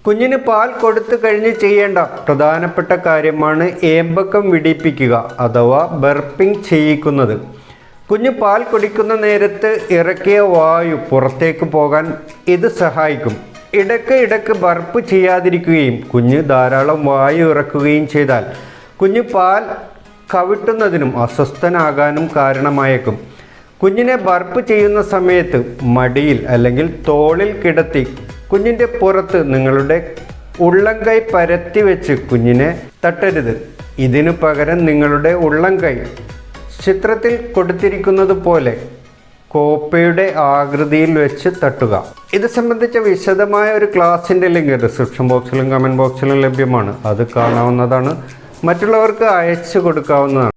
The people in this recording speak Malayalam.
കുഞ്ഞിന് പാൽ കൊടുത്തു കഴിഞ്ഞ് ചെയ്യേണ്ട പ്രധാനപ്പെട്ട കാര്യമാണ് ഏമ്പക്കം വിടിപ്പിക്കുക അഥവാ ബർപ്പിംഗ് ചെയ്യിക്കുന്നത്. കുഞ്ഞ് പാൽ കുടിക്കുന്ന നേരത്ത് ഇറക്കിയ വായു പുറത്തേക്ക് പോകാൻ ഇത് സഹായിക്കും. ഇടയ്ക്ക് ബർപ്പ് ചെയ്യാതിരിക്കുകയും കുഞ്ഞ് ധാരാളം വായു ഇറക്കുകയും ചെയ്താൽ കുഞ്ഞ് പാൽ കവിട്ടുന്നതിനും അസ്വസ്ഥനാകാനും കാരണമായേക്കും. കുഞ്ഞിനെ ബർപ്പ് ചെയ്യുന്ന സമയത്ത് മടിയിൽ അല്ലെങ്കിൽ തോളിൽ കിടത്തി കുഞ്ഞിൻ്റെ പുറത്ത് നിങ്ങളുടെ ഉള്ളംകൈ പരത്തി വെച്ച് കുഞ്ഞിനെ തട്ടരുത്. ഇതിനു പകരം നിങ്ങളുടെ ഉള്ളംകൈ ചിത്രത്തിൽ കൊടുത്തിരിക്കുന്നത് പോലെ കോപ്പയുടെ ആകൃതിയിൽ വെച്ച് തട്ടുക. ഇത് സംബന്ധിച്ച വിശദമായ ഒരു ക്ലാസ്സിൻ്റെ ലിങ്ക് ഡിസ്ക്രിപ്ഷൻ ബോക്സിലും കമൻറ്റ് ബോക്സിലും ലഭ്യമാണ്. അത് കാണാവുന്നതാണ്. മറ്റുള്ളവർക്ക് അയച്ചു കൊടുക്കാവുന്നതാണ്.